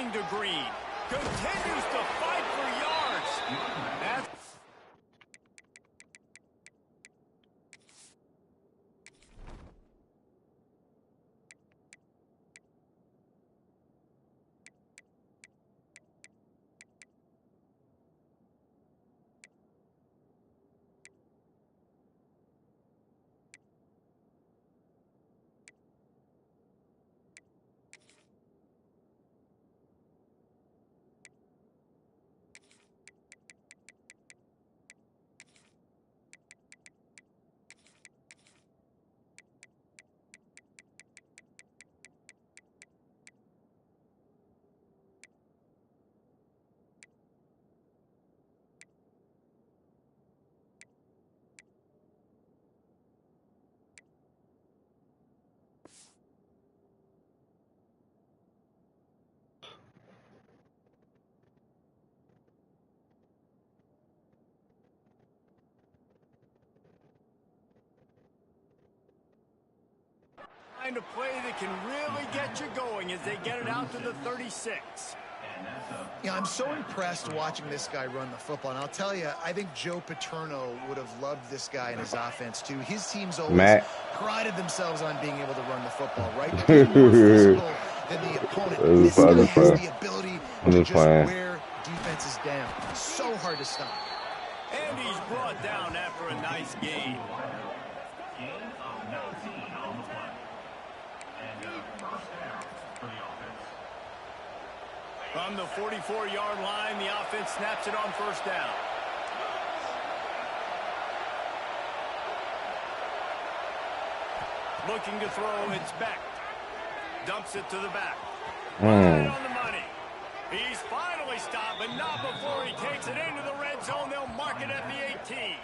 Looking to Green. Continues to fight for yards. That's kind of play that can really get you going as they get it out to the 36. Yeah, I'm so impressed watching this guy run the football. And I'll tell you, I think Joe Paterno would have loved this guy in his offense, too. His teams always prided themselves on being able to run the football, right? Being more physical than the opponent. This guy has the ability to just wear defenses down. So hard to stop. And he's brought down after a nice game. From the 44-yard line, the offense snaps it on first down. Looking to throw, it's Beck. Dumps it to the back. Right on the money. He's finally stopped, but not before he takes it into the red zone. They'll mark it at the 18.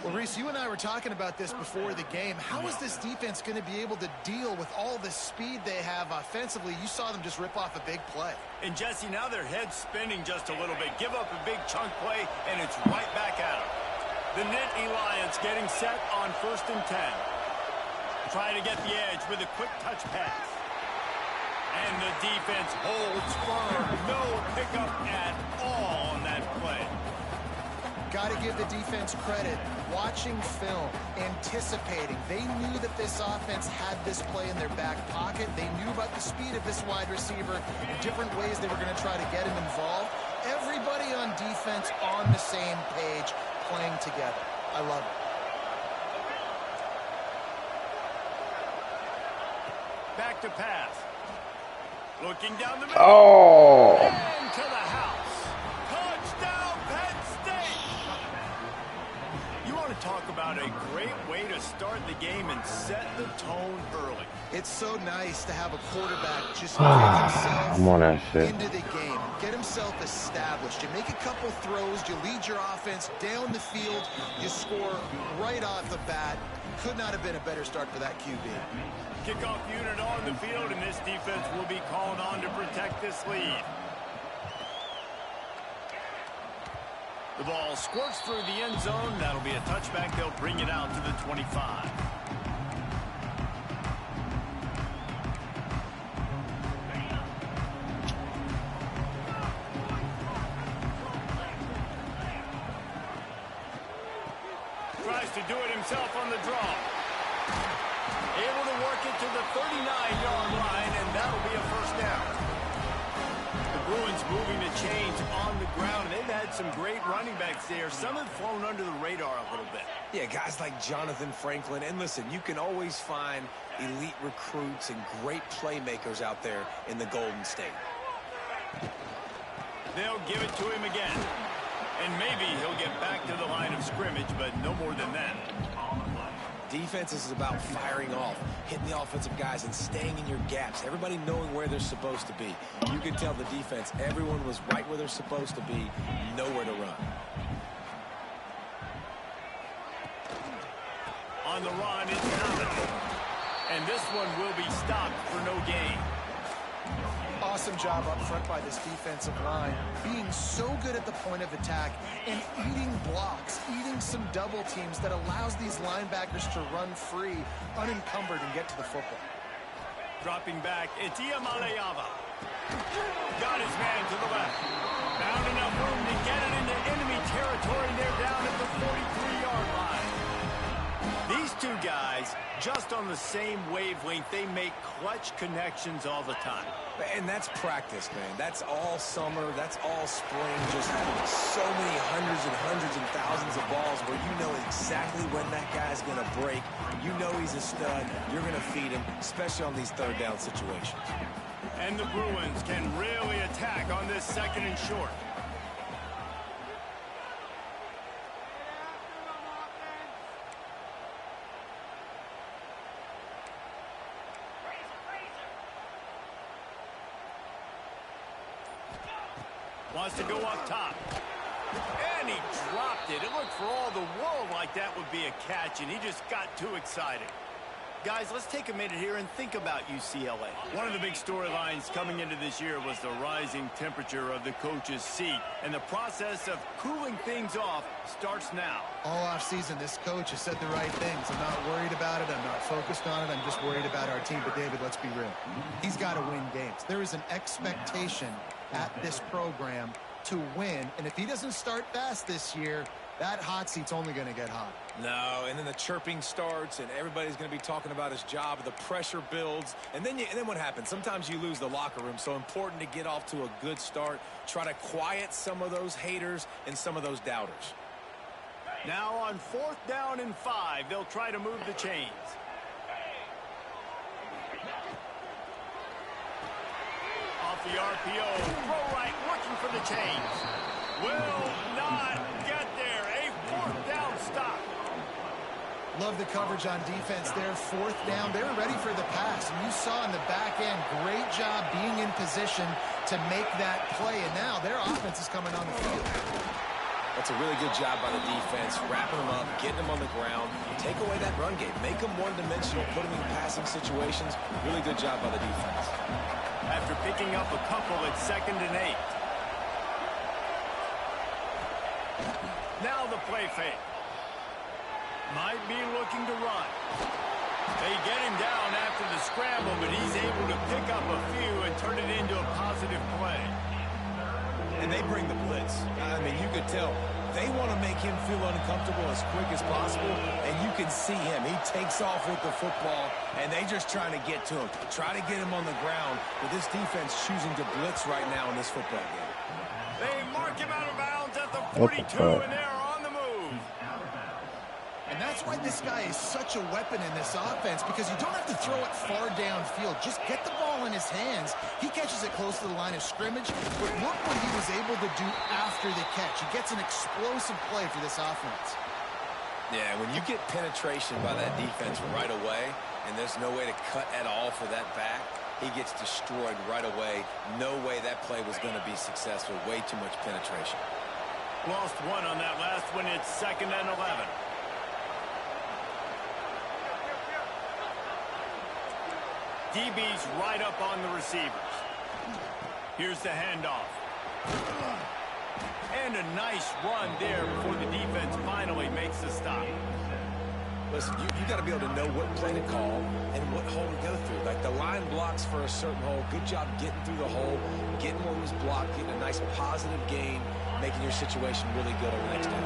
Well, Reese, you and I were talking about this before the game. How is this defense going to be able to deal with all the speed they have offensively? You saw them just rip off a big play. And, Jesse, now their head's spinning just a little bit. Give up a big chunk play, and it's right back at them. The Nittany Lions getting set on 1st and 10. Trying to get the edge with a quick touch pass. And the defense holds firm. No pickup at all on that play. Got to give the defense credit. Watching film, anticipating. They knew that this offense had this play in their back pocket. They knew about the speed of this wide receiver and different ways they were going to try to get him involved. Everybody on defense on the same page, playing together. I love it. Back to pass. Looking down the middle. Oh! And to the house. Touchdown, Penn State! You want to talk about a great way to start the game and set the tone early. It's so nice to have a quarterback just get himself into the game, get himself established. You make a couple throws, you lead your offense down the field, you score right off the bat. Could not have been a better start for that QB. Kickoff unit on the field, and this defense will be called on to protect this lead. The ball squirts through the end zone. That'll be a touchback. They'll bring it out to the 25. Tries to do it himself on the draw. Able to work it to the 39-yard line, and that'll be a first down. The Bruins moving the chains on the ground. They've had some great running backs there. Some have flown under the radar a little bit. Yeah, guys like Jonathan Franklin. And listen, you can always find elite recruits and great playmakers out there in the Golden State. They'll give it to him again. And maybe he'll get back to the line of scrimmage, but no more than that. Defense is about firing off, hitting the offensive guys, and staying in your gaps. Everybody knowing where they're supposed to be. You can tell the defense, everyone was right where they're supposed to be, nowhere to run. On the run is Allen. And this one will be stopped for no gain. Awesome job up front by this defensive line, being so good at the point of attack and eating blocks, eating some double teams that allows these linebackers to run free, unencumbered, and get to the football. Dropping back, it's Iamaleava. Got his man to the left. Found enough room to get it into enemy territory. They're down at the 43-yard line. These two guys, just on the same wavelength, they make clutch connections all the time. And that's practice, man. That's all summer. That's all spring. Just so many hundreds and thousands of balls where you know exactly when that guy's going to break. You know he's a stud. You're going to feed him, especially on these third down situations. And the Bruins can really attack on this 2nd and short. Wants to go up top. And he dropped it. It looked for all the world like that would be a catch, and he just got too excited. Guys, let's take a minute here and think about UCLA. One of the big storylines coming into this year was the rising temperature of the coach's seat, and the process of cooling things off starts now. All offseason, this coach has said the right things. I'm not worried about it. I'm not focused on it. I'm just worried about our team. But, David, let's be real. He's got to win games. There is an expectation at this program to win, and if he doesn't start fast this year, that hot seat's only going to get hot. No, and then the chirping starts, and everybody's going to be talking about his job. The pressure builds, and then what happens? Sometimes you lose the locker room, so important to get off to a good start. Try to quiet some of those haters and some of those doubters. Now on 4th down and 5, they'll try to move the chains. Off the RPO, throw right, looking for the chains. Will not get there. A 4th down stop. Love the coverage on defense there. 4th down. They were ready for the pass. And you saw in the back end, great job being in position to make that play. And now their offense is coming on the field. That's a really good job by the defense, wrapping them up, getting them on the ground. Take away that run game. Make them one-dimensional, put them in passing situations. Really good job by the defense. After picking up a couple at 2nd and 8. Now the play fake. Might be looking to run. They get him down after the scramble, but he's able to pick up a few and turn it into a positive play. And they bring the blitz. I mean, you could tell they want to make him feel uncomfortable as quick as possible, and you can see him. He takes off with the football, and they just trying to get to him, try to get him on the ground, but this defense choosing to blitz right now in this football game. They mark him out of bounds at the 42, and they're on the move. And that's why this guy is such a weapon in this offense, because you don't have to throw it far downfield. Just get the ball in his hands. He catches it close to the line of scrimmage, but look what he was able to do after the catch. He gets an explosive play for this offense. Yeah, when you get penetration by that defense right away, and there's no way to cut at all for that back, he gets destroyed right away. No way that play was going to be successful. Way too much penetration. Lost one on that last one. It's 2nd and 11. DB's right up on the receivers. Here's the handoff. And a nice run there before the defense finally makes the stop. Listen, you got to be able to know what play to call and what hole to go through. Like the line blocks for a certain hole. Good job getting through the hole, getting what was blocked, getting a nice positive gain, making your situation really good on the next down.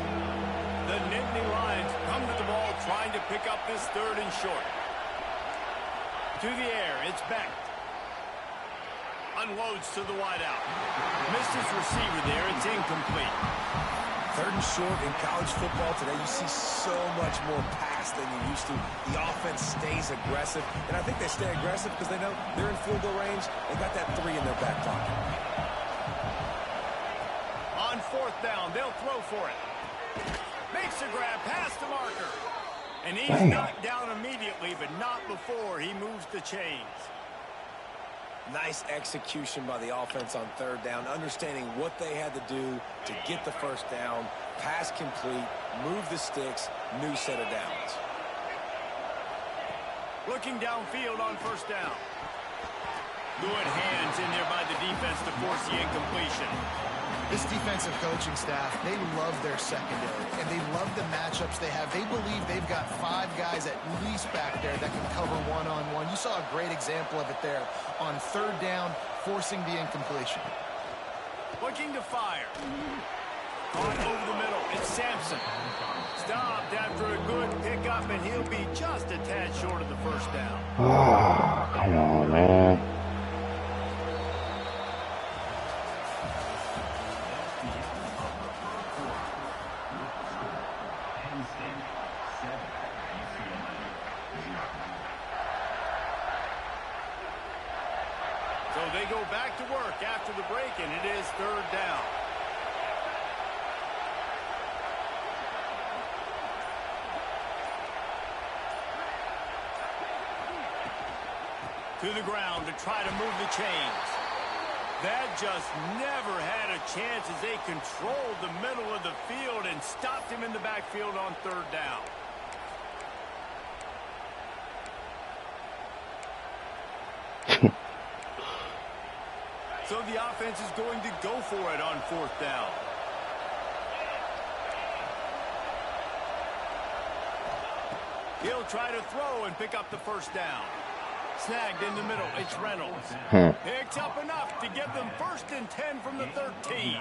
The Nittany Lions come to the ball trying to pick up this 3rd and short. To the air, it's Beck. Unloads to the wideout. Missed his receiver there, it's incomplete. 3rd and short in college football today, you see so much more pass than you used to. The offense stays aggressive, and I think they stay aggressive because they know they're in field goal range. They got that 3 in their back pocket. On 4th down, they'll throw for it. Makes a grab past the marker. And he's knocked down immediately, but not before he moves the chains. Nice execution by the offense on 3rd down, understanding what they had to do to get the 1st down, pass complete, move the sticks, new set of downs. Looking downfield on 1st down. Good hands in there by the defense to force the incompletion. This defensive coaching staff, they love their secondary, and they love the matchups they have. They believe they've got 5 guys at least back there that can cover one-on-one. You saw a great example of it there on 3rd down, forcing the incompletion. Looking to fire. Caught over the middle. It's Sampson. Stopped after a good pickup, and he'll be just a tad short of the first down. Oh, come on, man. So they go back to work after the break, and it is 3rd down. To the ground to try to move the chains. That just never had a chance as they controlled the middle of the field and stopped him in the backfield on 3rd down. So the offense is going to go for it on 4th down. He'll try to throw and pick up the first down. Snagged in the middle. It's Reynolds. Picks up enough to give them 1st and 10 from the 13.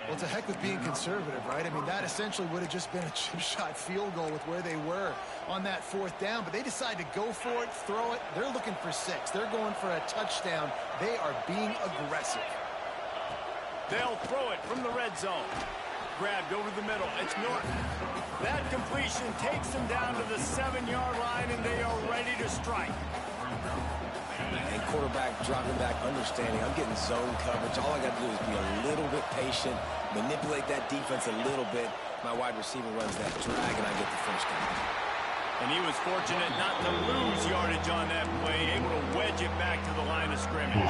Well, to heck with being conservative, right? I mean, that essentially would have just been a chip shot field goal with where they were on that 4th down. But they decide to go for it, throw it. They're looking for 6. They're going for a touchdown. They are being aggressive. They'll throw it from the red zone. Grabbed over the middle. It's Norton. That completion takes them down to the 7-yard line, and they are ready to strike. And quarterback dropping back, understanding I'm getting zone coverage. All I got to do is be a little bit patient, manipulate that defense a little bit. My wide receiver runs that drag, and I get the first down. And he was fortunate not to lose yardage on that play, able to wedge it back to the line of scrimmage.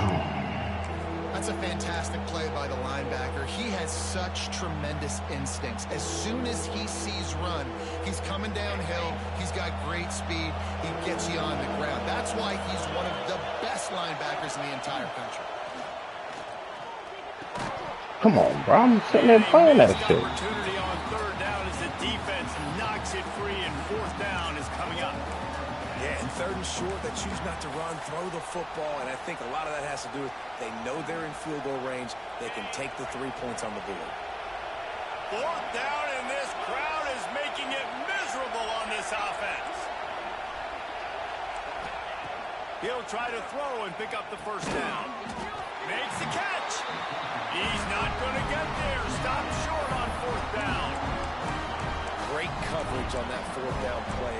That's a fantastic play by the linebacker. He has such tremendous instincts. As soon as he sees run, he's coming downhill. He's got great speed. He gets you on the ground. That's why he's one of the best linebackers in the entire country. Come on, bro. I'm sitting there playing that shit. Opportunity on 3rd down as the defense knocks it free, and 4th down is coming up. Yeah, and 3rd and short, they choose not to run, throw the football, and I think a lot of that has to do with they know they're in field goal range. They can take the 3 points on the board. 4th down, and this crowd is making it miserable on this offense. He'll try to throw and pick up the first down. Makes the catch. He's not going to get there. Stop short on 4th down. Great coverage on that 4th down play.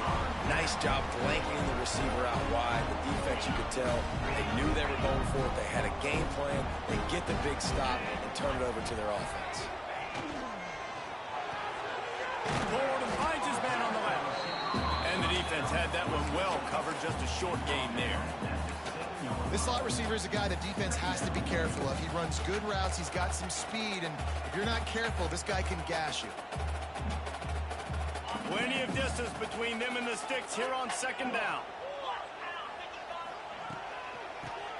Nice job blanketing the receiver out wide. The defense, you could tell, they knew they were going for it. They had a game plan. They get the big stop and turn it over to their offense. Forward and finds his man on the left. And the defense had that one well covered. Just a short gain there. This slot receiver is a guy the defense has to be careful of. He runs good routes. He's got some speed. And if you're not careful, this guy can gash you. Plenty of distance between them and the sticks here on 2nd down.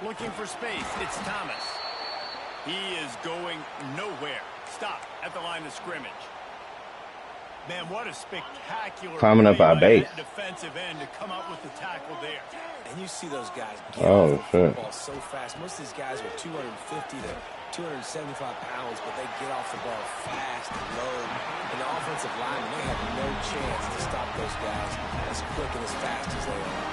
Looking for space. It's Thomas. He is going nowhere. Stop at the line of scrimmage. Man, what a spectacular climbing up our base. Defensive end to come up with the tackle there. And you see those guys get off the football so fast. Most of these guys are 250 to 275 pounds, but they get off the ball fast and low. And the offensive linemen, they have no chance to stop those guys as quick and as fast as they are.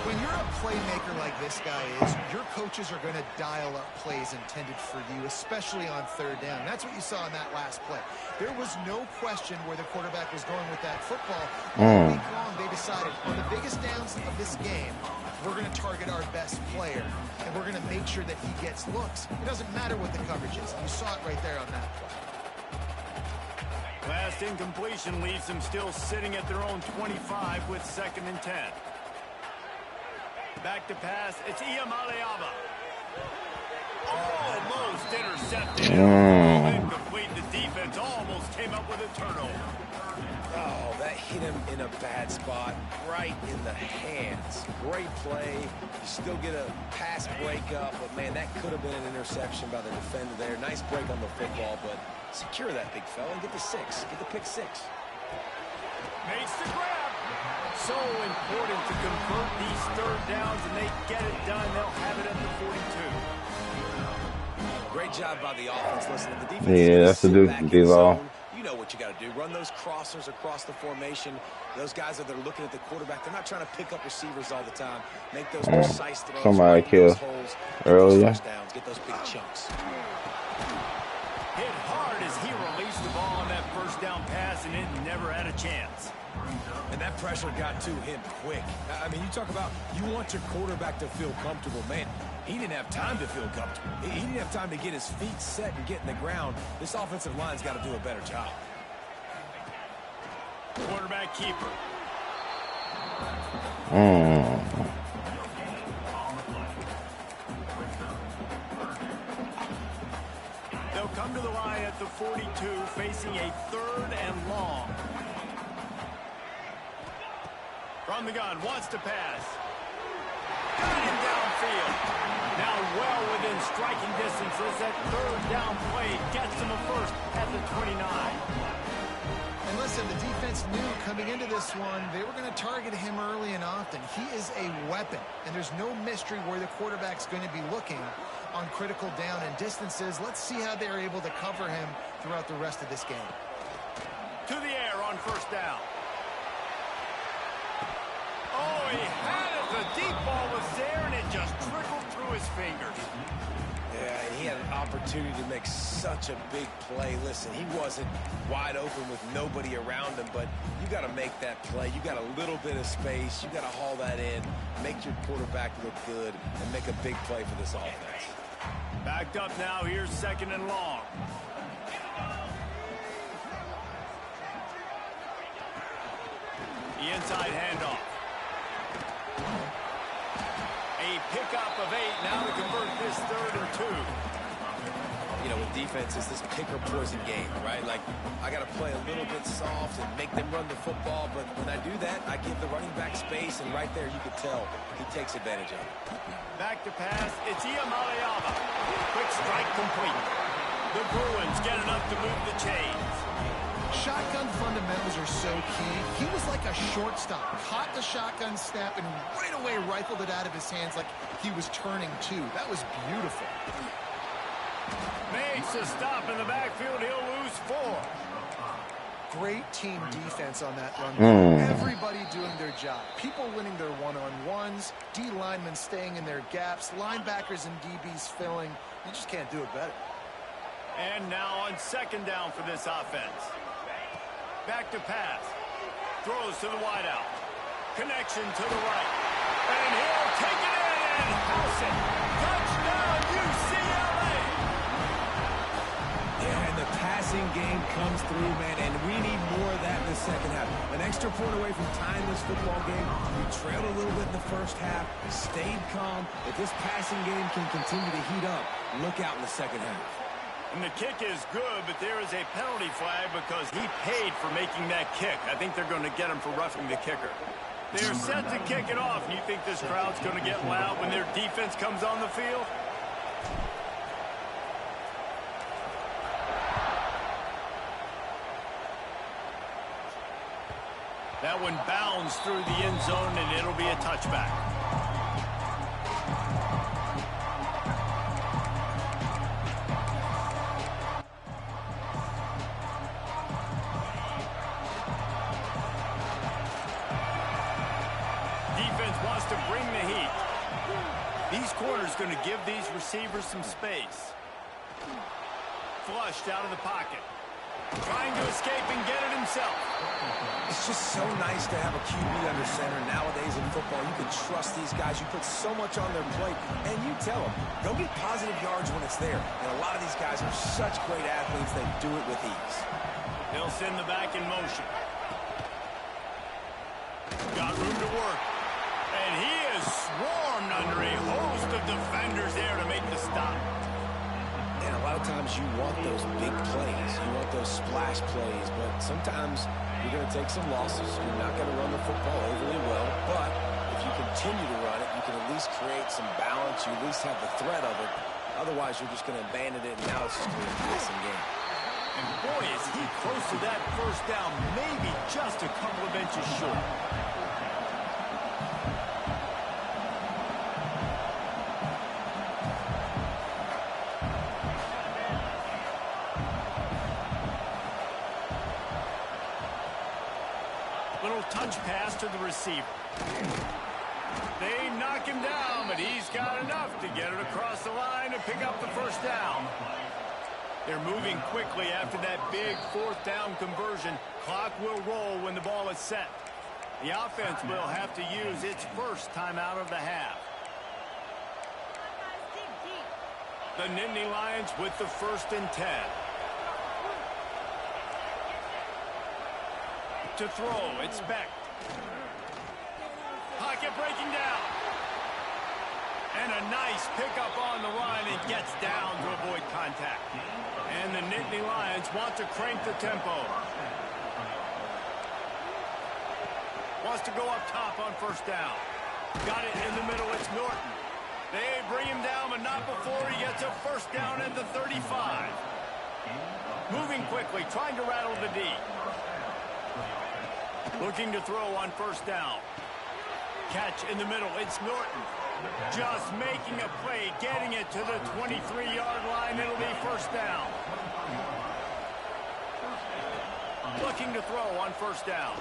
When you're a playmaker like this guy is, your coaches are going to dial up plays intended for you, especially on 3rd down. And that's what you saw in that last play. There was no question where the quarterback was going with that football. All week long, they decided on the biggest downs of this game, we're going to target our best player, and we're going to make sure that he gets looks. It doesn't matter what the coverage is. You saw it right there on that play. Last incompletion leaves them still sitting at their own 25 with 2nd and 10. Back to pass. It's Iamaleava. Almost intercepted. Incomplete. The defense almost came up with a turnover. Oh, that hit him in a bad spot, right in the hands. Great play. You still get a pass breakup, but, man, that could have been an interception by the defender there. Nice break on the football, but secure that big fella and get the 6. Get the pick 6. Makes the grab. So important to convert these third downs, and they get it done. They'll have it at the 42. Great job by the offense. Listen, the defense. Yeah, that's the D-Law. You know what you got to do. Run those crossers across the formation. Those guys that are looking at the quarterback, they're not trying to pick up receivers all the time. Make those precise throws. Somebody killed earlier. Touchdowns, get those big chunks. Hit hard as he released the ball on that first down pass, and it never had a chance. And that pressure got to him quick. I mean, you talk about you want your quarterback to feel comfortable. Man, he didn't have time to feel comfortable. He didn't have time to get his feet set and get in the ground. This offensive line's got to do a better job. Quarterback keeper. They'll come to the line at the 42, facing a 3rd and long. From the gun, wants to pass. Got him downfield. Now well within striking distance as that 3rd down play gets him a first at the 29. And listen, the defense knew coming into this one, they were going to target him early and often. He is a weapon, and there's no mystery where the quarterback's going to be looking on critical down and distances. Let's see how they're able to cover him throughout the rest of this game. To the air on first down. Oh, he had it. The deep ball was there, and it just trickled through his fingers. Yeah, he had an opportunity to make such a big play. Listen, he wasn't wide open with nobody around him, but you got to make that play. You got a little bit of space. You got to haul that in, make your quarterback look good, and make a big play for this offense. Backed up now. Here's 2nd and long. The inside handoff. A pickup of 8 now to convert this 3rd and 2. You know, with defense, it's this pick or poison game, right? Like, I got to play a little bit soft and make them run the football, but when I do that, I give the running back space, and right there you could tell he takes advantage of it. Back to pass, it's Iamaleava. Quick strike complete. The Bruins get enough to move the chains. Shotgun fundamentals are so key. He was like a shortstop. Caught the shotgun snap and right away rifled it out of his hands like he was turning two. That was beautiful. Makes a stop in the backfield. He'll lose 4. Great team defense on that run. Everybody doing their job. People winning their one-on-ones. D linemen staying in their gaps. Linebackers and DBs filling. You just can't do it better. And now on 2nd down for this offense. Back to pass. Throws to the wideout. Connection to the right. And he'll take it in and house it. Touchdown, UCLA! Yeah, and the passing game comes through, man, and we need more of that in the second half. An extra point away from tying this football game. We trailed a little bit in the first half, stayed calm. If this passing game can continue to heat up, look out in the second half. And the kick is good, but there is a penalty flag because he paid for making that kick. I think they're going to get him for roughing the kicker. They're set to kick it off, and you think this crowd's going to get loud when their defense comes on the field? That one bounds through the end zone, and it'll be a touchback. Wants to bring the heat. These corners going to give these receivers some space. Flushed out of the pocket. Trying to escape and get it himself. It's just so nice to have a QB under center. Nowadays in football, you can trust these guys. You put so much on their plate, and you tell them, go get positive yards when it's there. And a lot of these guys are such great athletes, they do it with ease. They'll send the back in motion. Got room to work. And he is swarmed under a host of defenders there to make the stop. And a lot of times you want those big plays. You want those splash plays. But sometimes you're going to take some losses. You're not going to run the football overly well. But if you continue to run it, you can at least create some balance. You at least have the threat of it. Otherwise, you're just going to abandon it, and now it's just going to be a passing game. And boy, is he close to that first down, maybe just a couple of inches short. Little touch pass to the receiver. They knock him down, but he's got enough to get it across the line and pick up the first down. They're moving quickly after that big fourth down conversion. Clock will roll when the ball is set. The offense will have to use its first timeout of the half. The Nittany Lions with the 1st and 10. To throw, it's Beck. Pocket breaking down. And a nice pickup on the run and gets down to avoid contact. And the Nittany Lions want to crank the tempo. Wants to go up top on first down. Got it in the middle, it's Norton. They bring him down, but not before he gets a first down at the 35. Moving quickly, trying to rattle the D. Looking to throw on first down. Catch in the middle, it's Norton. Just making a play, getting it to the 23-yard line. It'll be first down. Looking to throw on first down.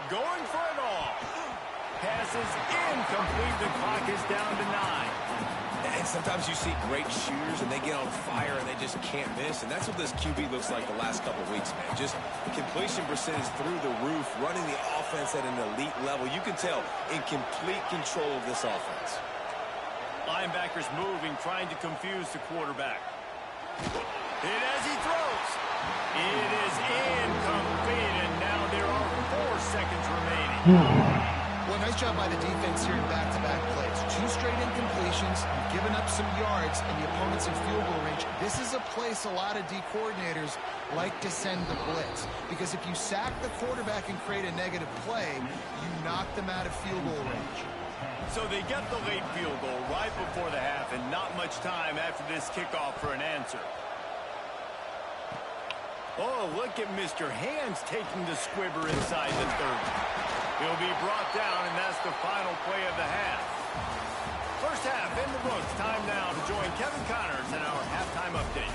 Going for it all. Pass is incomplete. The clock is down to 9. And sometimes you see great shooters and they get on fire and they just can't miss. And that's what this QB looks like the last couple of weeks, man. Just completion percentage through the roof, running the offense at an elite level. You can tell in complete control of this offense. Linebackers moving, trying to confuse the quarterback. Hit as he throws. It is incomplete, and now there are 4 seconds remaining. Well, nice job by the defense here in back-to-back plays. 2 straight incompletions, giving up some yards, and the opponent's in field goal range. This is a place a lot of D coordinators like to send the blitz, because if you sack the quarterback and create a negative play, you knock them out of field goal range. So they get the late field goal right before the half, and not much time after this kickoff for an answer. Oh, look at Mr. Hands taking the squibber inside the 30. He'll be brought down, and that's the final play of the half. First half in the books. Time now to join Kevin Connors in our halftime update.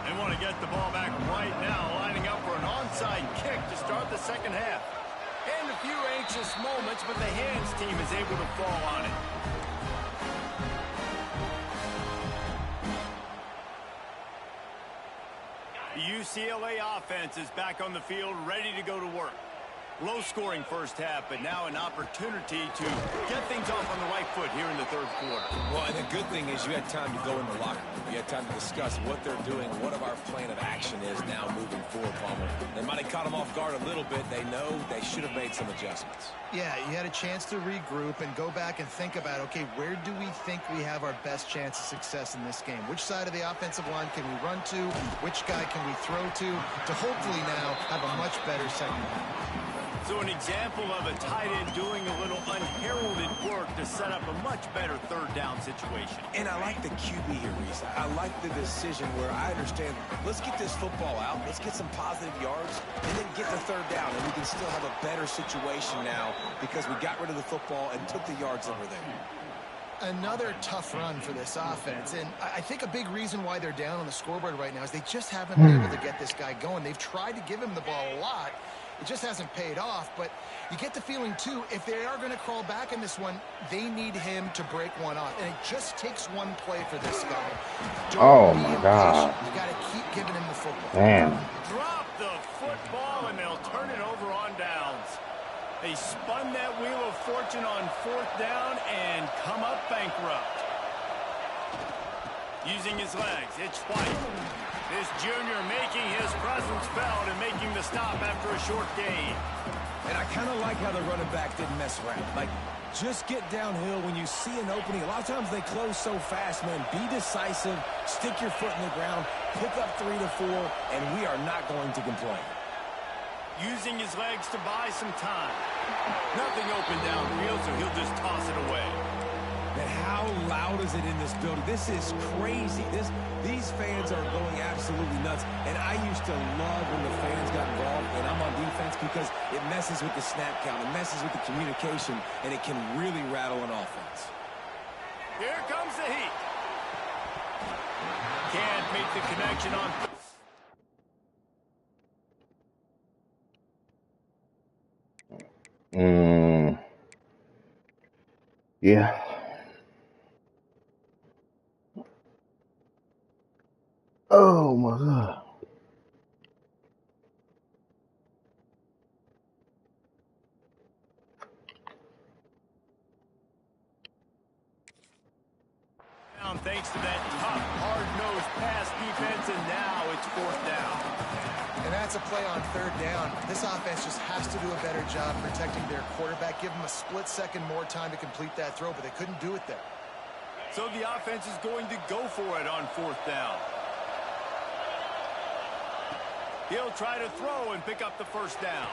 They want to get the ball back right now, lining up for an onside kick to start the second half. And a few anxious moments, but the Hands team is able to fall on it. The UCLA offense is back on the field, ready to go to work. Low-scoring first half, but now an opportunity to get things off on the right foot here in the third quarter. Well, and the good thing is you had time to go in the locker room. You had time to discuss what they're doing, what our plan of action is now moving forward, Palmer. They might have caught them off guard a little bit. They know they should have made some adjustments. Yeah, you had a chance to regroup and go back and think about, okay, where do we think we have our best chance of success in this game? Which side of the offensive line can we run to? Which guy can we throw to hopefully now have a much better second half? So an example of a tight end doing a little unheralded work to set up a much better third down situation. And I like the QB here, Reese. I like the decision where I understand, let's get this football out, let's get some positive yards, and then get the third down, and we can still have a better situation now because we got rid of the football and took the yards that were there. Another tough run for this offense, and I think a big reason why they're down on the scoreboard right now is they just haven't been able to get this guy going. They've tried to give him the ball a lot. It just hasn't paid off, but you get the feeling, too, if they are going to crawl back in this one, they need him to break one off. And it just takes one play for this guy. Oh, my God. You got to keep giving him the football. Damn. Drop the football, and they'll turn it over on downs. They spun that wheel of fortune on fourth down and come up bankrupt. Using his legs, it's White. This junior making his presence felt and making the stop after a short gain. And I kind of like how the running back didn't mess around. Like, Just get downhill when you see an opening. A lot of times they close so fast, man. Be decisive, stick your foot in the ground, pick up 3 to 4, and we are not going to complain. Using his legs to buy some time. Nothing open downfield, so he'll just toss it away. And how loud is it in this building? This is crazy. These fans are going absolutely nuts. And I used to love when the fans got involved, and I'm on defense, because it messes with the snap count, it messes with the communication, and it can really rattle an offense. Here comes the heat. Can't make the connection on. Yeah. Oh my God. Thanks to that tough, hard-nosed pass defense, and now it's 4th down. And that's a play on 3rd down. This offense just has to do a better job protecting their quarterback. Give them a split second more time to complete that throw, but they couldn't do it there. So the offense is going to go for it on 4th down. He'll try to throw and pick up the 1st down.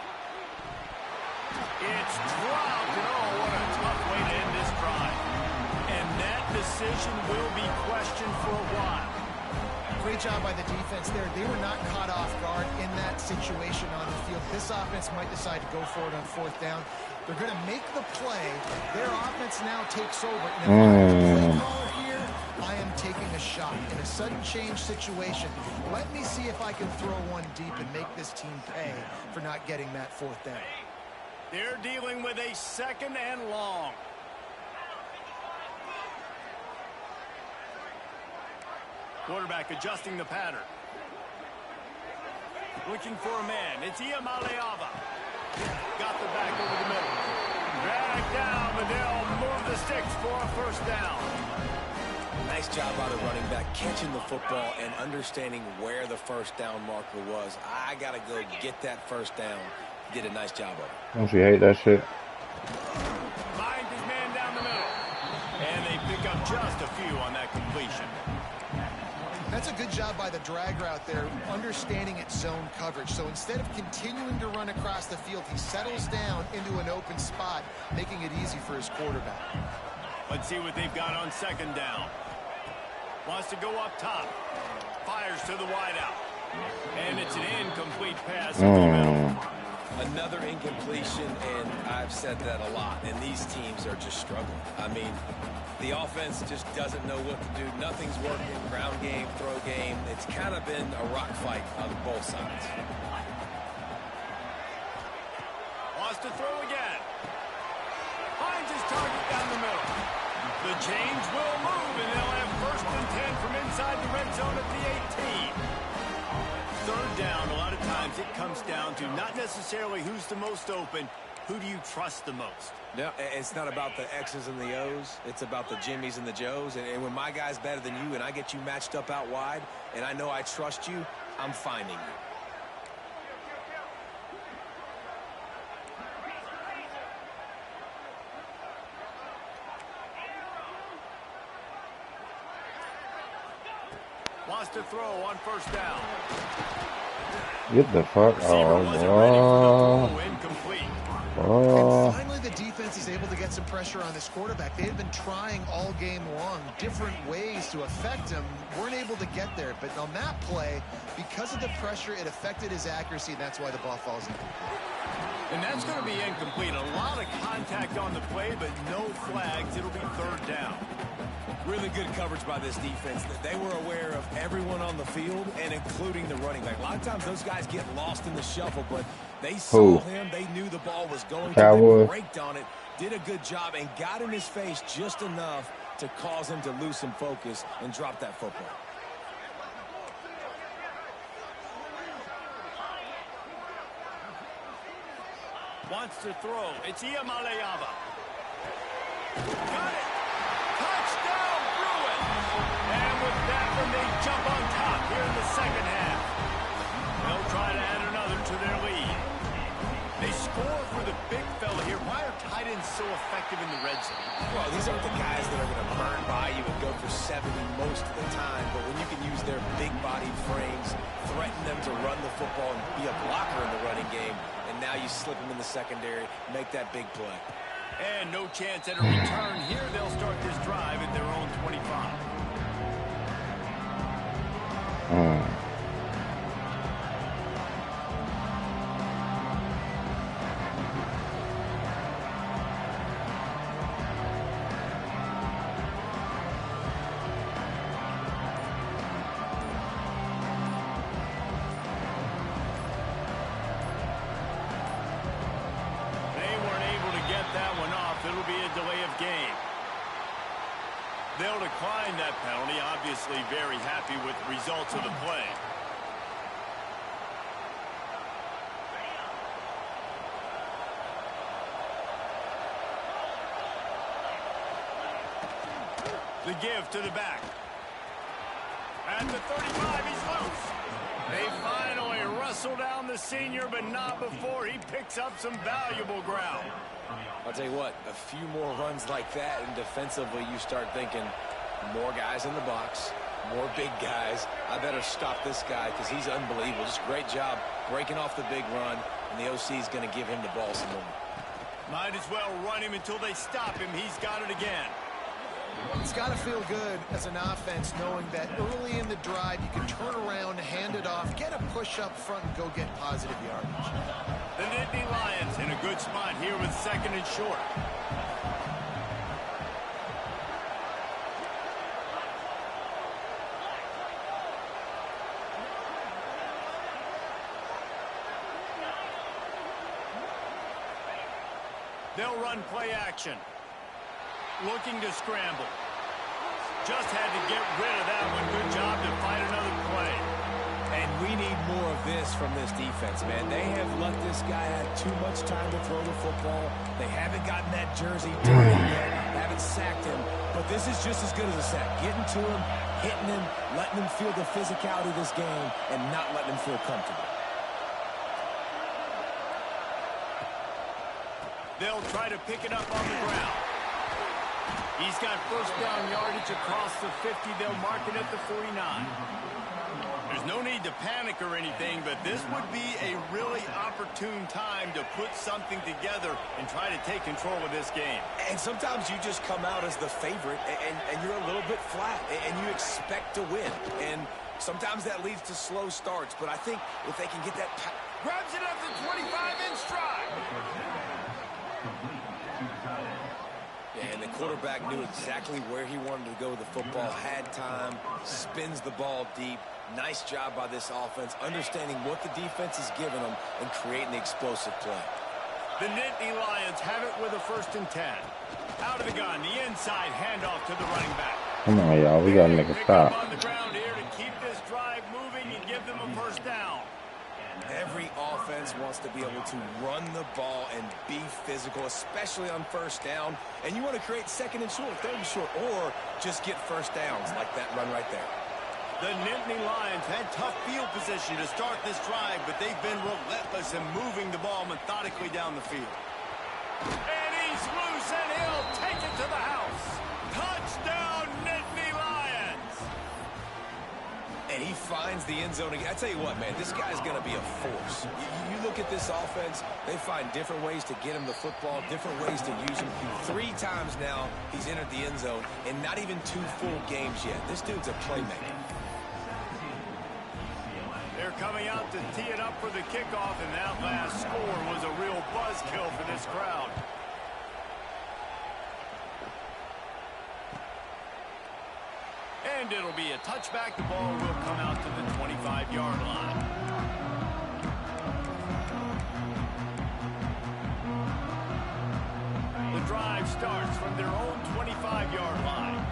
It's dropped, and oh, what a tough way to end this drive. And that decision will be questioned for a while. Great job by the defense there. They were not caught off guard in that situation on the field. This offense might decide to go for it on 4th down. They're going to make the play. Their offense now takes over. And if I'm the play caller here, I am taking a shot. In a sudden change situation, let me see if I can throw one deep and make this team pay for not getting that 4th down. They're dealing with a 2nd and long. Quarterback adjusting the pattern. Looking for a man. It's Iamaleava. Got the back over the middle. Drag down, but they'll move the sticks for a 1st down. Nice job by the running back, catching the football and understanding where the 1st down marker was. I got to go get that 1st down. He did a nice job of it. Don't you hate that shit? Finds his man down the middle. And they pick up just a few on that completion. That's a good job by the drag route there, understanding its zone coverage. So instead of continuing to run across the field, he settles down into an open spot, making it easy for his quarterback. Let's see what they've got on 2nd down. Wants to go up top. Fires to the wideout. And it's an incomplete pass in the middle. Another incompletion, and I've said that a lot, and these teams are just struggling. I mean, the offense just doesn't know what to do. Nothing's working. Ground game, throw game. It's kind of been a rock fight on both sides. Wants to throw again. Finds his target down the middle. The chains will move, and they'll have 1st and 10 from inside the red zone at the 18. 3rd down, a lot of times it comes down to not necessarily who's the most open, who do you trust the most? No, it's not about the X's and the O's. It's about the Jimmies and the Joes. And when my guy's better than you and I get you matched up out wide and I know I trust you, I'm finding you. Wants to throw on 1st down. Get the fuck out. Incomplete. And finally, the defense is able to get some pressure on this quarterback. They had been trying all game long, different ways to affect him. Weren't able to get there. But on that play, because of the pressure, it affected his accuracy, and that's why the ball falls incomplete. And that's going to be incomplete. A lot of contact on the play, but no flags. It'll be 3rd down. Really good coverage by this defense. They were aware of everyone on the field and including the running back. A lot of times those guys get lost in the shuffle, but they saw him. They knew the ball was going to. They braked on it, did a good job, and got in his face just enough to cause him to lose some focus and drop that football. Wants to throw. It's Iamaleava. Got it. Touchdown, Bruin. And with that one, they jump on top here in the 2nd half. They'll try to add another to their lead. They score for the big fella here. Why are tight ends so effective in the red zone? Well, these aren't the guys that are going to burn by you and go for 70 most of the time, but when you can use their big-bodied frames, threaten them to run the football and be a blocker in the running game, and now you slip them in the secondary, make that big play. And no chance at a return here. They'll start this drive at their own 25. It'll be a delay of game. They'll decline that penalty. Obviously very happy with the results of the play. The give to the back. At the 35, he's loose. They finally wrestle down the senior, but not before he picks up some valuable ground. I'll tell you what, a few more runs like that, and defensively you start thinking, more guys in the box, more big guys. I better stop this guy because he's unbelievable. Just great job breaking off the big run, and the OC is going to give him the ball some more. Might as well run him until they stop him. He's got it again. It's got to feel good as an offense knowing that early in the drive you can turn around, hand it off, get a push up front, and go get positive yardage. The Nittany Lions in a good spot here with 2nd and short. They'll run play action. Looking to scramble. Just had to get rid of that one. Good job to fight another play. And we need more of this from this defense, man. They have let this guy have too much time to throw the football. They haven't gotten that jersey dirty yet, haven't sacked him. But this is just as good as a sack. Getting to him, hitting him, letting him feel the physicality of this game, and not letting him feel comfortable. They'll try to pick it up on the ground. He's got first down yardage across the 50. They'll mark it at the 49. There's no need to panic or anything, but this would be a really opportune time to put something together and try to take control of this game. And sometimes you just come out as the favorite, and you're a little bit flat, and you expect to win. And sometimes that leads to slow starts, but I think if they can get that... Grabs it up to 25 in stride. Yeah, and the quarterback knew exactly where he wanted to go with the football, had time, spins the ball deep. Nice job by this offense, understanding what the defense is giving them and creating the explosive play. The Nittany Lions have it with a 1st and 10. Out of the gun, the inside handoff to the running back. Come on, y'all. We got to make a stop. On the ground here to keep this drive moving and give them a 1st down. Every offense wants to be able to run the ball and be physical, especially on 1st down. And you want to create 2nd and short, 3rd and short, or just get 1st downs like that run right there. The Nittany Lions had tough field position to start this drive, but they've been relentless in moving the ball methodically down the field. And he's loose, and he'll take it to the house. Touchdown, Nittany Lions! And he finds the end zone again. I tell you what, man, this guy's going to be a force. You look at this offense, they find different ways to get him the football, different ways to use him. 3 times now he's entered the end zone, and not even 2 full games yet. This dude's a playmaker. They're coming out to tee it up for the kickoff, and that last score was a real buzzkill for this crowd. And it'll be a touchback. The ball will come out to the 25-yard line. The drive starts from their own 25-yard line.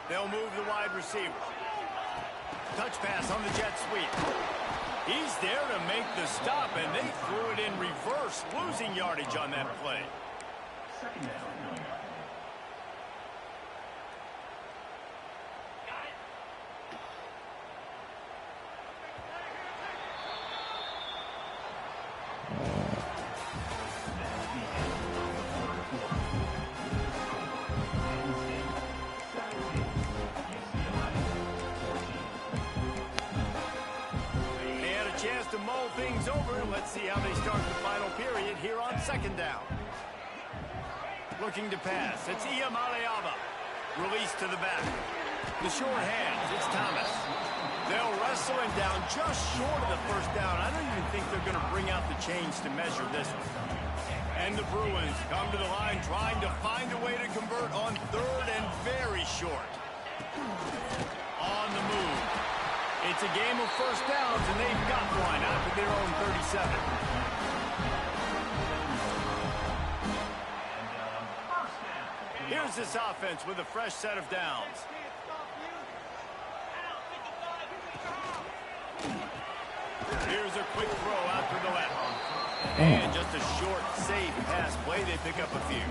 They'll move the wide receiver. Touch pass on the jet sweep. He's there to make the stop, and they threw it in reverse, losing yardage on that play. over. Let's see how they start the final period here on second down. Looking to pass. It's Iamaleava. Release to the back. The short hands. It's Thomas. They'll wrestle him down just short of the first down. I don't even think they're going to bring out the chains to measure this one. And the Bruins come to the line trying to find a way to convert on third and very short. On the move. It's a game of first downs, and they've got one after their own 37. Here's this offense with a fresh set of downs. Here's a quick throw out to the left. And just a short, safe pass play. They pick up a few.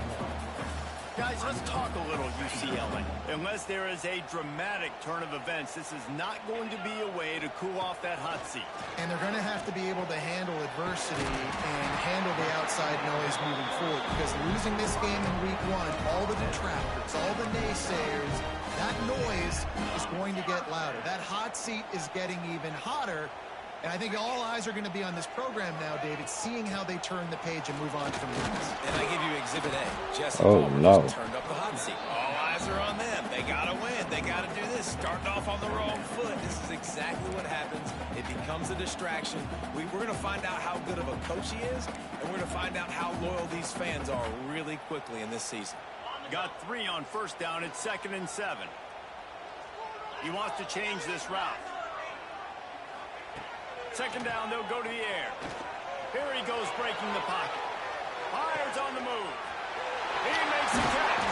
Guys, let's talk a little UCLA. Unless there is a dramatic turn of events, this is not going to be a way to cool off that hot seat. And they're going to have to be able to handle adversity and handle the outside noise moving forward, because losing this game in week one, all the detractors, all the naysayers, that noise is going to get louder. That hot seat is getting even hotter. And I think all eyes are going to be on this program now, David, seeing how they turn the page and move on from this. And I give you Exhibit A. Jesse just turned up the hot seat. All eyes are on them. They got to win. They got to do this. Starting off on the wrong foot. This is exactly what happens. It becomes a distraction. We're going to find out how good of a coach he is, and we're going to find out how loyal these fans are really quickly in this season. Got 3 on first down. It's 2nd and 7. He wants to change this route. Second down, they'll go to the air. Here he goes, breaking the pocket. Fires on the move. He makes a catch.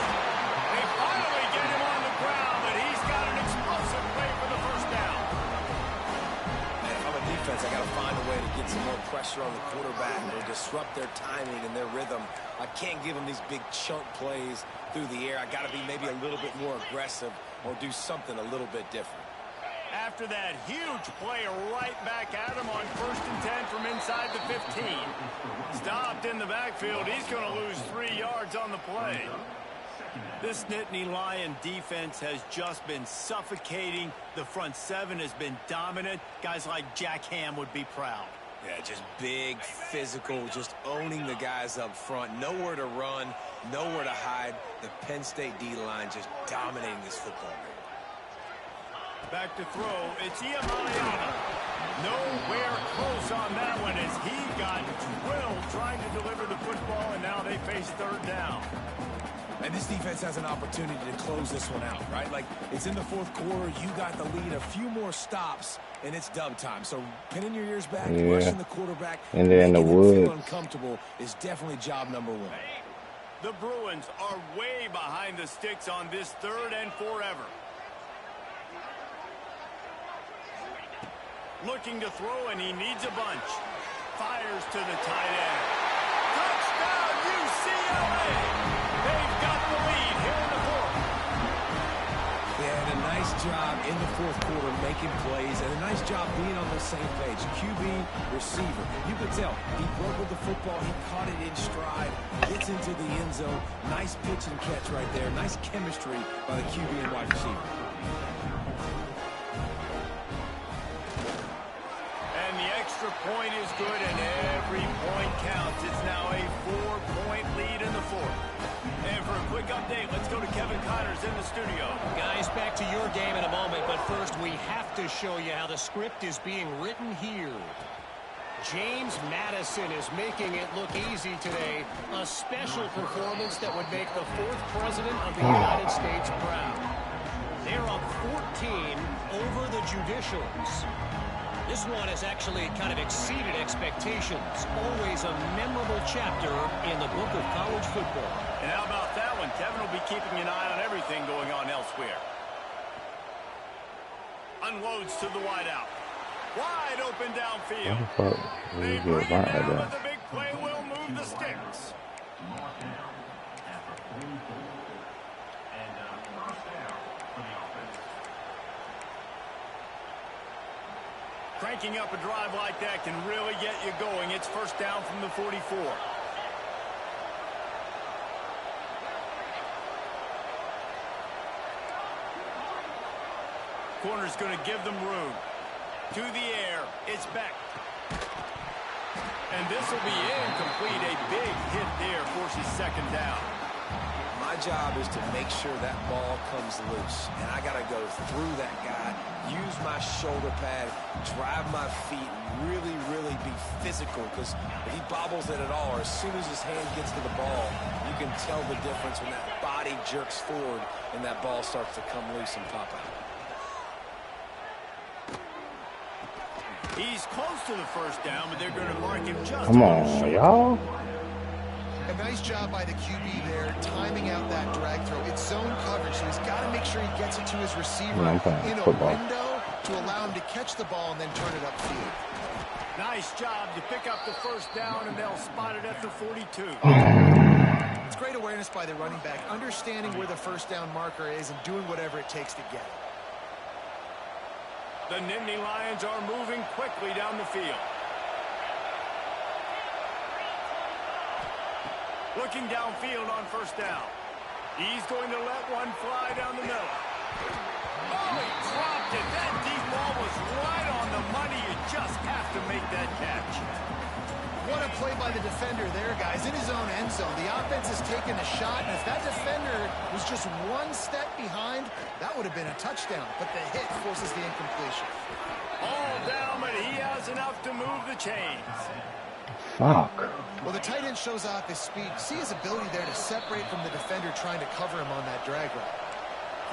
They finally get him on the ground, but he's got an explosive play for the first down. And if I'm a defense, I got to find a way to get some more pressure on the quarterback or disrupt their timing and their rhythm. I can't give them these big chunk plays through the air. I got to be maybe a little bit more aggressive or do something a little bit different. After that huge play right back at him on 1st and 10 from inside the 15. Stopped in the backfield. He's going to lose 3 yards on the play. This Nittany Lion defense has just been suffocating. The front 7 has been dominant. Guys like Jack Ham would be proud. Yeah, just big, physical, just owning the guys up front. Nowhere to run, nowhere to hide. The Penn State D-line just dominating this football game. Back to throw. It's Iamaleava. Nowhere close on that one as he got drilled trying to deliver the football, and now they face 3rd down. And this defense has an opportunity to close this one out, right? Like, it's in the 4th quarter. You got the lead, a few more stops, and it's dub time. So pinning your ears back, rushing the quarterback, and then the woods. Feel uncomfortable is definitely job number 1. The Bruins are way behind the sticks on this 3rd and forever. Looking to throw, and he needs a bunch. Fires to the tight end. Touchdown, UCLA! They've got the lead here in the 4th. Yeah, and a nice job in the 4th quarter making plays, and a nice job being on the same page. QB, receiver. You could tell he broke with the football. He caught it in stride. Gets into the end zone. Nice pitch and catch right there. Nice chemistry by the QB and wide receiver. Point is good, and every point counts. It's now a 4-point lead in the 4th. And for a quick update, let's go to Kevin Connors in the studio. Guys, back to your game in a moment, but first we have to show you how the script is being written here. James Madison is making it look easy today. A special performance that would make the 4th president of the United States proud. They're up 14 over the Judicials. This one has actually kind of exceeded expectations. Always a memorable chapter in the book of college football. And how about that one? Kevin will be keeping an eye on everything going on elsewhere. Unloads to the wideout. Wide open downfield. They bring it down, but the big play will move the sticks. Cranking up a drive like that can really get you going. It's 1st down from the 44. Corner's going to give them room. To the air, it's Beck. And this will be incomplete. A big hit there forces second down. My job is to make sure that ball comes loose. And I got to go through that guy, use my shoulder pad, drive my feet, really, really be physical. Because if he bobbles it at all, or as soon as his hand gets to the ball, you can tell the difference when that body jerks forward and that ball starts to come loose and pop out. He's close to the first down, but they're going to mark him just Come on, y'all. A nice job by the QB there, timing out that drag throw. It's zone coverage, so he's got to make sure he gets it to his receiver in a window to allow him to catch the ball and then turn it upfield. Nice job to pick up the first down, and they'll spot it at the 42. It's great awareness by the running back, understanding where the first down marker is and doing whatever it takes to get it. The Nittany Lions are moving quickly down the field. Looking downfield on first down. He's going to let one fly down the middle. Oh, he dropped it. That deep ball was right on the money. You just have to make that catch. What a play by the defender there, guys. In his own end zone, the offense has taken a shot, and if that defender was just one step behind, that would have been a touchdown. But the hit forces the incompletion. All down, but he has enough to move the chains. Fuck. Well, the tight end shows off his speed. See his ability there to separate from the defender trying to cover him on that drag route.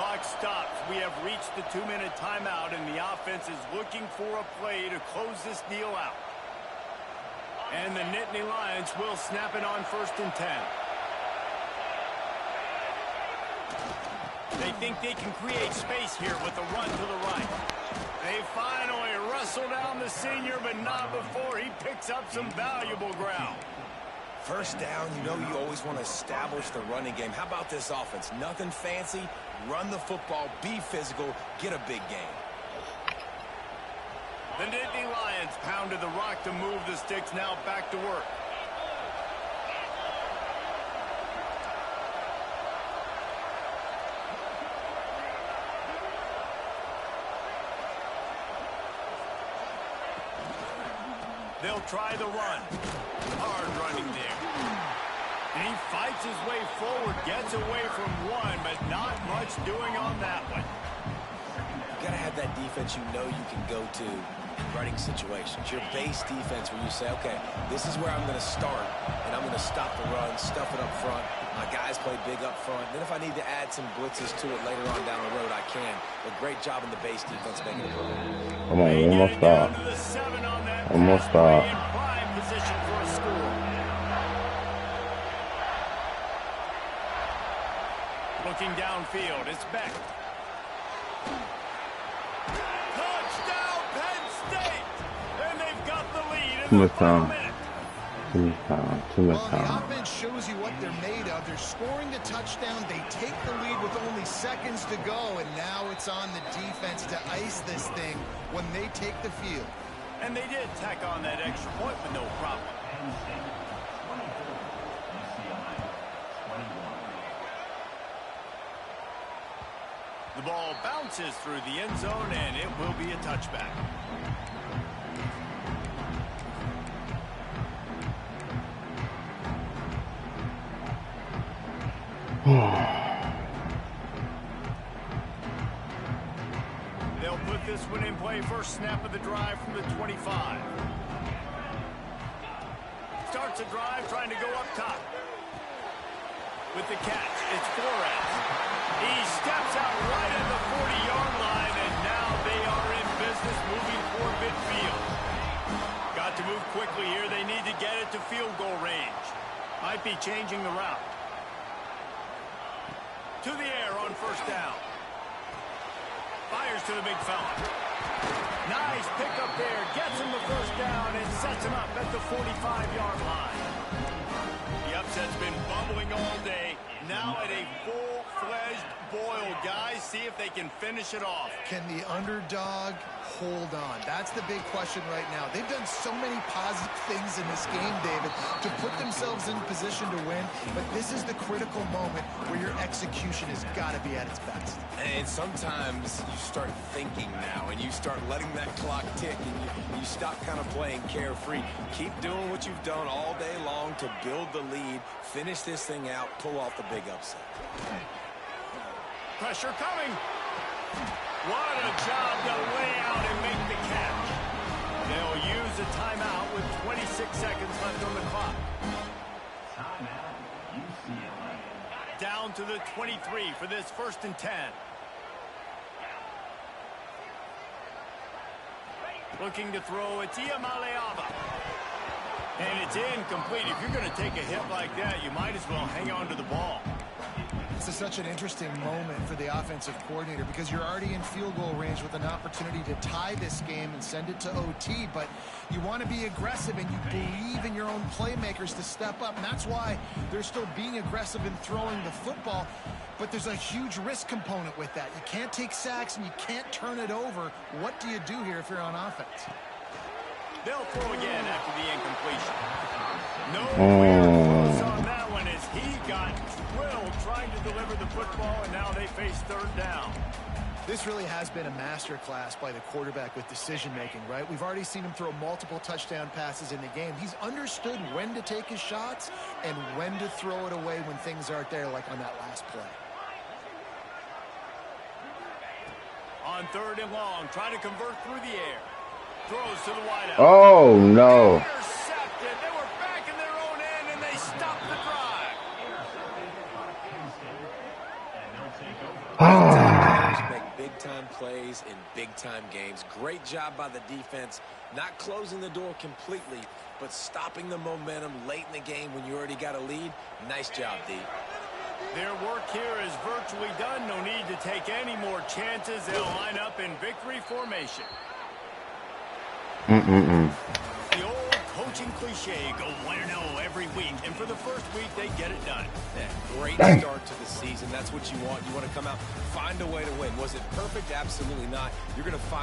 Clock stops. We have reached the 2-minute timeout, and the offense is looking for a play to close this deal out. And the Nittany Lions will snap it on first and 10. They think they can create space here with a run to the right. They finally wrestle down the senior, but not before he picks up some valuable ground. First down, you know you always want to establish the running game. How about this offense? Nothing fancy. Run the football, be physical, get a big gain. The Nittany Lions pounded the rock to move the sticks, now back to work. They'll try the run. Hard running there. And he fights his way forward, gets away from one, but not much doing on that one. You got to have that defense you know you can go to in running situations. Your base defense where you say, okay, this is where I'm going to start, and I'm going to stop the run, stuff it up front. My guys play big up front. Then if I need to add some blitzes to it later on down the road, I can. But great job in the base defense making it work. Come on, one more stop. One more stop. In prime position for a score. Looking downfield, it's Beck. Touchdown, Penn State! And they've got the lead in the final minute. Too much Well, time. the offense shows you what they're made of. They're scoring the touchdown. They take the lead with only seconds to go, and now it's on the defense to ice this thing when they take the field. And they did tack on that extra point with no problem. The ball bounces through the end zone, and it will be a touchback. They'll put this one in play. First snap of the drive from the 25. Starts a drive trying to go up top. With the catch, it's Flores. He steps out right at the 40-yard line, and now they are in business moving for midfield. Got to move quickly here. They need to get it to field goal range. Might be changing the route. To the air on first down. Fires to the big fella. Nice pickup there. Gets him the first down and sets him up at the 45-yard line. The upset's been bubbling all day. Now at a full-fledged spoiled, guys. See if they can finish it off. Can the underdog hold on? That's the big question right now. They've done so many positive things in this game, David, to put themselves in position to win, but this is the critical moment where your execution has got to be at its best. And sometimes you start thinking now, and you start letting that clock tick, and you stop kind of playing carefree. Keep doing what you've done all day long to build the lead, finish this thing out, pull off the big upset. Pressure coming. What a job to lay out and make the catch. They'll use a timeout with 26 seconds left on the clock. Down to the 23 for this 1st and 10. Looking to throw, it's Iamaleava. And it's incomplete. If you're going to take a hit like that, you might as well hang on to the ball. This is such an interesting moment for the offensive coordinator because you're already in field goal range with an opportunity to tie this game and send it to OT, but you want to be aggressive and you believe in your own playmakers to step up, and that's why they're still being aggressive in throwing the football, but there's a huge risk component with that. You can't take sacks and you can't turn it over. What do you do here if you're on offense? They'll throw again after the incompletion. No close on that one as he got drilled trying to deliver the football, and now they face 3rd down. This really has been a master class by the quarterback with decision-making, right? We've already seen him throw multiple touchdown passes in the game. He's understood when to take his shots and when to throw it away when things aren't there, like on that last play. On 3rd and long, trying to convert through the air. Throws to the wideout. Oh, no. Intercepted. They were back in their own end, and they stopped the drive. Make big-time plays in big-time games. Great job by the defense, not closing the door completely, but stopping the momentum late in the game when you already got a lead. Nice job, D. Their work here is virtually done. No need to take any more chances. They'll line up in victory formation. The old coaching cliche, go 1-0 every week, and for the first week, they get it done. Yeah, great start to the season. That's what you want. You want to come out, find a way to win. Was it perfect? Absolutely not. You're going to find